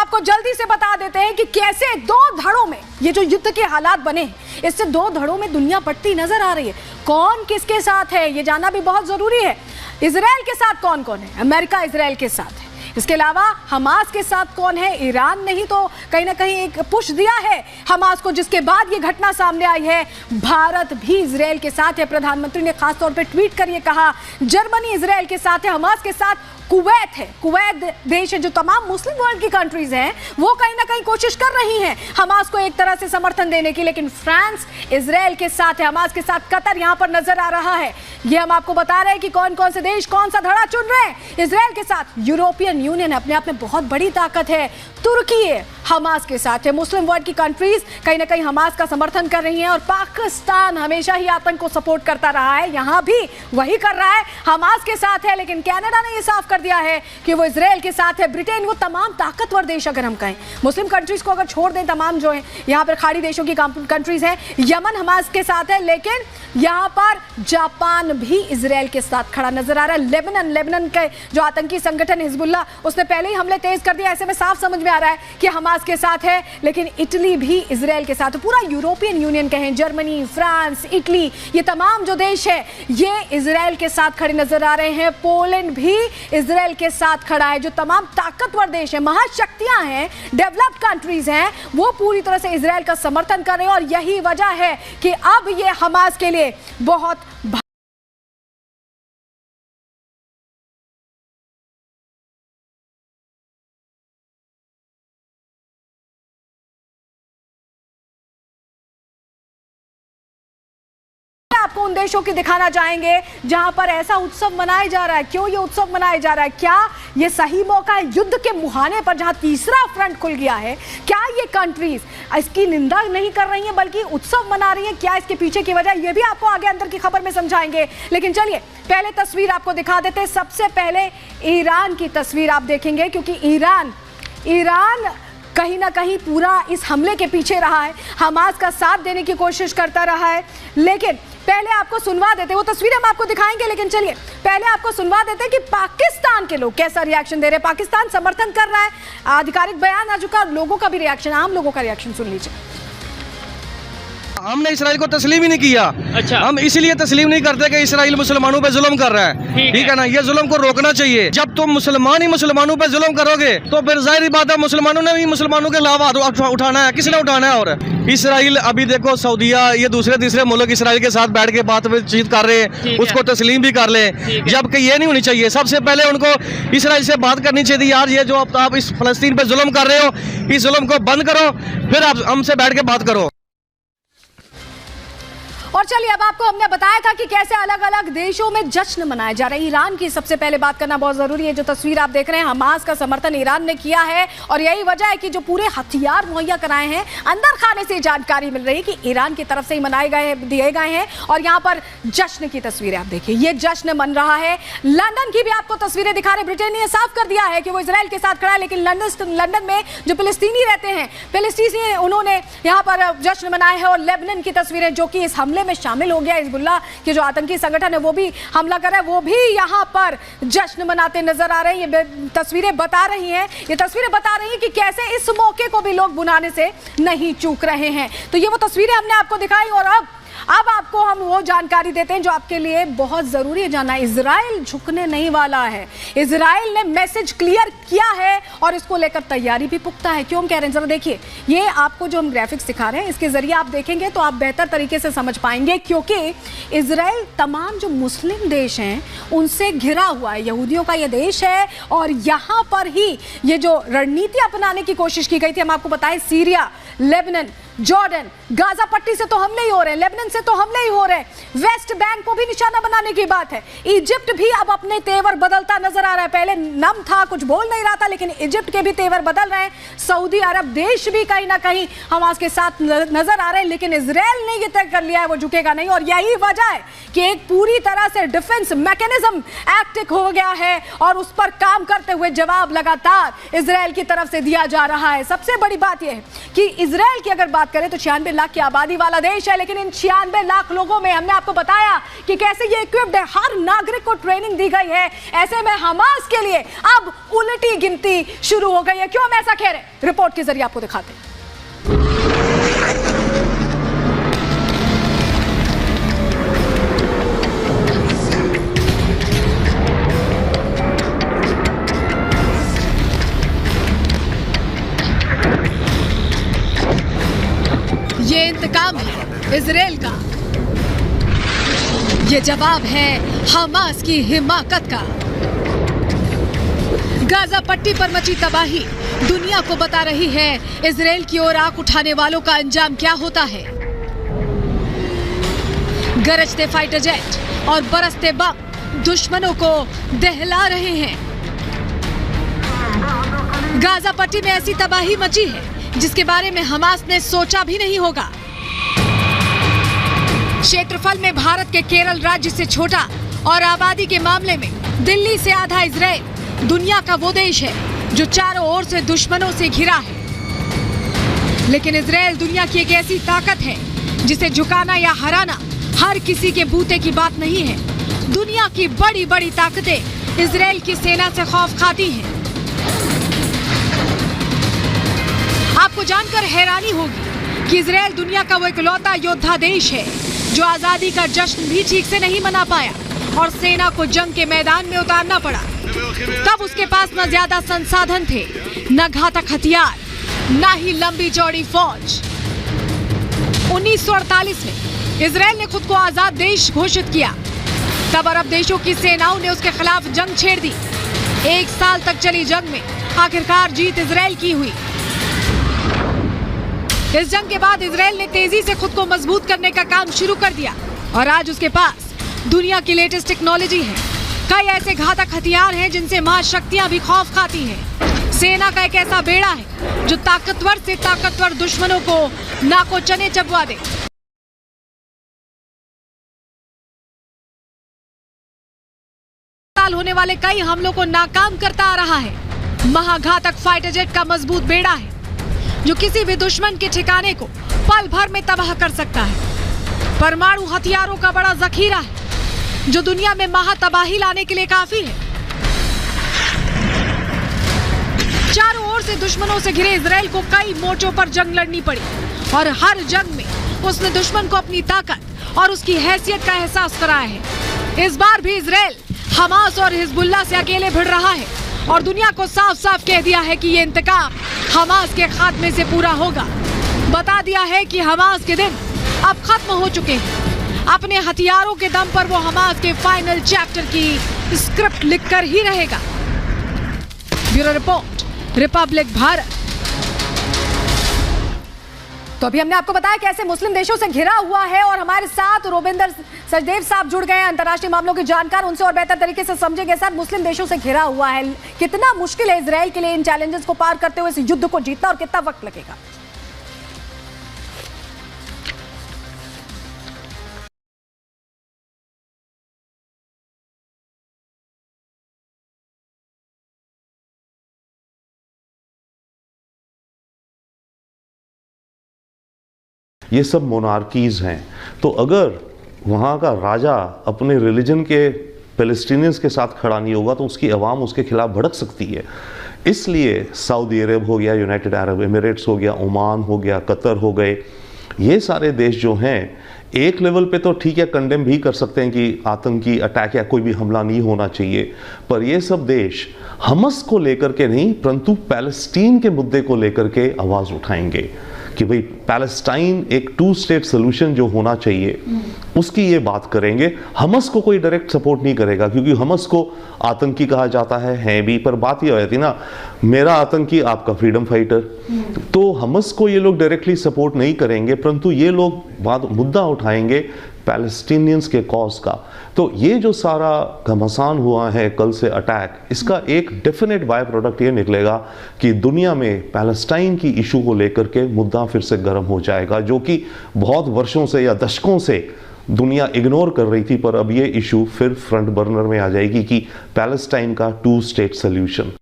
आपको जल्दी से बता देते हैं कि कैसे दो धड़ों में ये जो युद्ध के हालात बने हैं, इससे दो धड़ों में दुनिया बंटती नजर आ रही है। कौन किसके साथ है ये जानना भी बहुत जरूरी है। इजराइल के साथ कौन कौन है? अमेरिका इजराइल के साथ है। इसके अलावा हमास के साथ कौन है? ईरान ने ही तो कहीं ना कहीं एक पुश दिया है हमास को, जिसके बाद ये घटना सामने आई है। भारत भी इजराइल के साथ है। प्रधानमंत्री ने खास तौर पे ट्वीट कर ये कहा, जर्मनी इजराइल के साथ है, हमास के साथ कुवैत है। कुवैत देश है, जो तमाम मुस्लिम वर्ल्ड की कंट्रीज हैं वो कहीं ना कहीं कोशिश कर रही हैं हमास को एक तरह से समर्थन देने की, लेकिन फ्रांस इजराइल के साथ है, हमास के साथ कतर यहां पर नजर आ रहा है। ये हम आपको बता रहे हैं कि कौन कौन से देश कौन सा धड़ा चुन रहे हैं। इजराइल के साथ यूरोपियन यूनियन अपने आप में बहुत बड़ी ताकत है। तुर्की है, हमास के साथ है। मुस्लिम वर्ल्ड की कंट्रीज कहीं ना कहीं हमास का समर्थन कर रही हैं, और पाकिस्तान हमेशा ही आतंक को सपोर्ट करता रहा है, यहां भी वही कर रहा है, हमास के साथ है। लेकिन कनाडा ने यह साफ कर दिया है कि वो इजराइल के साथ है। ब्रिटेन, वो तमाम ताकतवर देश अगर हम कहें, मुस्लिम कंट्रीज को अगर छोड़ दें, तमाम जो है यहाँ पर खाड़ी देशों की कंट्रीज हैं, यमन हमास के साथ है, लेकिन यहाँ पर जापान भी इजराइल के साथ खड़ा नजर आ रहा है। लेबनान के जो आतंकी संगठन हिजबुल्लाह, उसने पहले ही हमले तेज कर दिया। ऐसे में साफ समझ में आ रहा है कि हमास के साथ है, लेकिन इटली भी इजराइल के साथ। पूरा यूरोपियन यूनियन कहें, जर्मनी, फ्रांस, इटली, ये तमाम जो देश है ये इजराइल के साथ खड़े नजर आ रहे हैं। पोलैंड भी इजराइल के साथ खड़ा है। जो तमाम ताकतवर देश है, महाशक्तियां हैं, डेवलप्ड कंट्रीज हैं, वो पूरी तरह से इजराइल का समर्थन कर रहे हैं। और यही वजह है कि अब ये हमास के लिए बहुत आपको उन देशों की दिखाना चाहेंगे जहां पर ऐसा उत्सव मनाया जा रहा है। क्यों ये उत्सव मनाया जा रहा है? क्या ये सही मौका है युद्ध के मुहाने पर जहां तीसरा फ्रंट खुल गया है? क्या ये कंट्रीज इसकी निंदा नहीं कर रही हैं बल्कि उत्सव मना रही हैं? क्या इसके पीछे की वजह, ये भी आपको आगे अंदर की खबर में समझाएंगे। लेकिन चलिए पहले तस्वीर आपको दिखा देते हैं। सबसे पहले ईरान की तस्वीर आप देखेंगे, क्योंकि ईरान कहीं ना कहीं पूरा इस हमले के पीछे रहा है, हमास का साथ देने की कोशिश करता रहा है। लेकिन पहले आपको सुनवा देते, वो तस्वीर हम आपको दिखाएंगे, लेकिन चलिए पहले आपको सुनवा देते हैं कि पाकिस्तान के लोग कैसा रिएक्शन दे रहे हैं। पाकिस्तान समर्थन कर रहा है, आधिकारिक बयान आ चुका, लोगों का भी रिएक्शन, आम लोगों का रिएक्शन सुन लीजिए। हमने इसराइल को तस्लीम ही नहीं किया। अच्छा। हम इसीलिए तस्लीम नहीं करते कि इसराइल मुसलमानों पे जुल्म कर रहा है, ठीक है ना। ये जुल्म को रोकना चाहिए। जब तुम मुसलमान ही मुसलमानों पे जुल्म करोगे तो फिर जाहिर बात है मुसलमानों ने भी मुसलमानों के अलावा उठाना है। किसने उठाना है? और इसराइल अभी देखो, सऊदीया, ये दूसरे तीसरे मुल्क इसराइल के साथ बैठ के बातचीत कर रहे हैं, उसको तस्लीम भी कर ले, जबकि ये नहीं होनी चाहिए। सबसे पहले उनको इसराइल से बात करनी चाहिए, यार ये जो आप इस फलस्तीन पे जुल्म कर रहे हो, इस जुल्म को बंद करो, फिर आप हमसे बैठ के बात करो। और चलिए अब आपको हमने बताया था कि कैसे अलग अलग देशों में जश्न मनाए जा रहे हैं। ईरान की सबसे पहले बात करना बहुत जरूरी है। जो तस्वीर आप देख रहे हैं, हमास का समर्थन ईरान ने किया है, और यही वजह है कि जो पूरे हथियार मुहैया कराए हैं, अंदर खाने से जानकारी मिल रही है कि ईरान की तरफ से ही दिए गए हैं। और यहाँ पर जश्न की तस्वीरें आप देखिए, ये जश्न मन रहा है। लंदन की भी आपको तस्वीरें दिखा रहे। ब्रिटेन ने साफ कर दिया है कि वो इजराइल के साथ खड़ा है, लेकिन लंदन में जो फिलिस्तीनी रहते हैं, फिलिस्तीनी, उन्होंने यहाँ पर जश्न मनाए हैं। और लेबनान की तस्वीरें, जो कि इस हमले में शामिल हो गया, हिजबुल्लाह के जो आतंकी संगठन है वो भी हमला कर रहा है, वो भी यहाँ पर जश्न मनाते नजर आ रहे हैं। ये तस्वीरें बता रही हैं कि कैसे इस मौके को भी लोग बुनाने से नहीं चूक रहे हैं। तो ये वो तस्वीरें हमने आपको दिखाई, और अब आपको हम वो जानकारी देते हैं जो आपके लिए बहुत जरूरी है जानना। इजराइल झुकने नहीं वाला है। इजराइल ने मैसेज क्लियर किया है और इसको लेकर तैयारी भी पुख्ता है। क्यों हम कह रहे हैं, जरा देखिए, ये आपको जो हम ग्राफिक्स दिखा रहे हैं, इसके जरिए आप देखेंगे तो आप बेहतर तरीके से समझ पाएंगे, क्योंकि इजराइल तमाम जो मुस्लिम देश हैं उनसे घिरा हुआ है। यहूदियों का ये देश है, और यहाँ पर ही ये जो रणनीति अपनाने की कोशिश की गई थी, हम आपको बताएं, सीरिया, लेबनान, जॉर्डन, गाजा पट्टी से तो हमले ही हो रहे हैं, लेबनान से तो हमले ही हो रहे हैं, वेस्ट बैंक को भी निशाना बनाने की बात है। इजिप्ट भी अब अपने तेवर बदलता नजर आ रहा है। पहले नम था, कुछ बोल नहीं रहा था, लेकिन इजिप्ट के भी तेवर बदल रहे हैं। सऊदी अरब देश भी कहीं ना कहीं हमास के साथ नजर आ रहे हैं, लेकिन इजराइल ने यह तय कर लिया है वो झुकेगा नहीं। और यही वजह है कि एक पूरी तरह से डिफेंस मैकेनिज्म एक्टिव हो गया है, और उस पर काम करते हुए जवाब लगातार इजराइल की तरफ से दिया जा रहा है। सबसे बड़ी बात यह है कि इजराइल की अगर बात बात करें तो 96 लाख की आबादी वाला देश है, लेकिन इन 96 लाख लोगों में हमने आपको बताया कि कैसे ये इक्विप्ड है, हर नागरिक को ट्रेनिंग दी गई है। ऐसे में हमास के लिए अब उल्टी गिनती शुरू हो गई है। क्यों हम ऐसा कह रहे हैं, रिपोर्ट के जरिए आपको दिखाते हैं। ये इंतकाम है इजराइल का, ये जवाब है हमास की हिमाकत का। गाजा पट्टी पर मची तबाही दुनिया को बता रही है इजराइल की ओर आंख उठाने वालों का अंजाम क्या होता है। गरजते फाइटर जेट और बरसते बम दुश्मनों को दहला रहे हैं। गाजा पट्टी में ऐसी तबाही मची है जिसके बारे में हमास ने सोचा भी नहीं होगा। क्षेत्रफल में भारत के केरल राज्य से छोटा और आबादी के मामले में दिल्ली से आधा इजराइल दुनिया का वो देश है जो चारों ओर से दुश्मनों से घिरा है। लेकिन इजराइल दुनिया की एक ऐसी ताकत है जिसे झुकाना या हराना हर किसी के बूते की बात नहीं है। दुनिया की बड़ी बड़ी ताकतें इजराइल की सेना से खौफ खाती हैं। आपको जानकर हैरानी होगी कि इजराइल दुनिया का वो इकलौता योद्धा देश है जो आजादी का जश्न भी ठीक से नहीं मना पाया और सेना को जंग के मैदान में उतारना पड़ा। तब उसके पास न ज्यादा संसाधन थे, न घातक हथियार, न ही लंबी चौड़ी फौज। 1948 में इजराइल ने खुद को आजाद देश घोषित किया। तब अरब देशों की सेनाओं ने उसके खिलाफ जंग छेड़ दी। 1 साल तक चली जंग में आखिरकार जीत इजराइल की हुई। इस जंग के बाद इजराइल ने तेजी से खुद को मजबूत करने का काम शुरू कर दिया और आज उसके पास दुनिया की लेटेस्ट टेक्नोलॉजी है। कई ऐसे घातक हथियार हैं जिनसे महाशक्तियां भी खौफ खाती हैं। सेना का एक ऐसा बेड़ा है जो ताकतवर से ताकतवर दुश्मनों को नाको चने चबवा दे। होने वाले कई हमलों को नाकाम करता आ रहा है। महाघातक फाइटर जेट का मजबूत बेड़ा है जो किसी भी दुश्मन के ठिकाने को पल भर में तबाह कर सकता है। परमाणु हथियारों का बड़ा जखीरा है जो दुनिया में महातबाही लाने के लिए काफी है। चारों ओर से दुश्मनों से घिरे इजराइल को कई मोर्चों पर जंग लड़नी पड़ी और हर जंग में उसने दुश्मन को अपनी ताकत और उसकी हैसियत का एहसास कराया है। इस बार भी इजराइल हमास और हिजबुल्लाह से अकेले भिड़ रहा है और दुनिया को साफ साफ कह दिया है कि ये इंतकाम हमास के खात्मे से पूरा होगा। बता दिया है कि हमास के दिन अब खत्म हो चुके हैं। अपने हथियारों के दम पर वो हमास के फाइनल चैप्टर की स्क्रिप्ट लिखकर ही रहेगा। Bureau report, Republic Bharat. तो अभी हमने आपको बताया कैसे मुस्लिम देशों से घिरा हुआ है और हमारे साथ रोबिंदर सचदेव साहब जुड़ गए हैं, अंतर्राष्ट्रीय मामलों के जानकार। उनसे और बेहतर तरीके से समझेंगे सर, मुस्लिम देशों से घिरा हुआ है, कितना मुश्किल है इजराइल के लिए इन चैलेंजेस को पार करते हुए इस युद्ध को जीतना और कितना वक्त लगेगा? ये सब मोनार्कीज़ हैं, तो अगर वहाँ का राजा अपने रिलीजन के पैलेस्टीनियंस के साथ खड़ा नहीं होगा तो उसकी आवाम उसके खिलाफ भड़क सकती है। इसलिए सऊदी अरब हो गया, यूनाइटेड अरब एमिरेट्स हो गया, ओमान हो गया, कतर हो गए, ये सारे देश जो हैं एक लेवल पे तो ठीक है, कंडेम भी कर सकते हैं कि आतंकी अटैक या कोई भी हमला नहीं होना चाहिए, पर ये सब देश हमस को लेकर के नहीं परंतु पैलेस्टीन के मुद्दे को लेकर के आवाज़ उठाएंगे कि भाई पैलेस्टाइन एक 2 स्टेट सोल्यूशन जो होना चाहिए उसकी ये बात करेंगे। हमस को कोई डायरेक्ट सपोर्ट नहीं करेगा क्योंकि हमस को आतंकी कहा जाता है भी, पर बात ये हो जाती ना, मेरा आतंकी आपका फ्रीडम फाइटर, तो हमस को ये लोग डायरेक्टली सपोर्ट नहीं करेंगे परंतु ये लोग मुद्दा उठाएंगे पैलेस्टीनियंस के कॉज का। तो ये जो सारा घमासान हुआ है कल से अटैक, इसका एक डेफिनेट बाय प्रोडक्ट ये निकलेगा कि दुनिया में पैलेस्टाइन की इशू को लेकर के मुद्दा फिर से गर्म हो जाएगा, जो कि बहुत वर्षों से या दशकों से दुनिया इग्नोर कर रही थी, पर अब ये इशू फिर फ्रंट बर्नर में आ जाएगी कि पैलेस्टाइन का 2 स्टेट सोल्यूशन।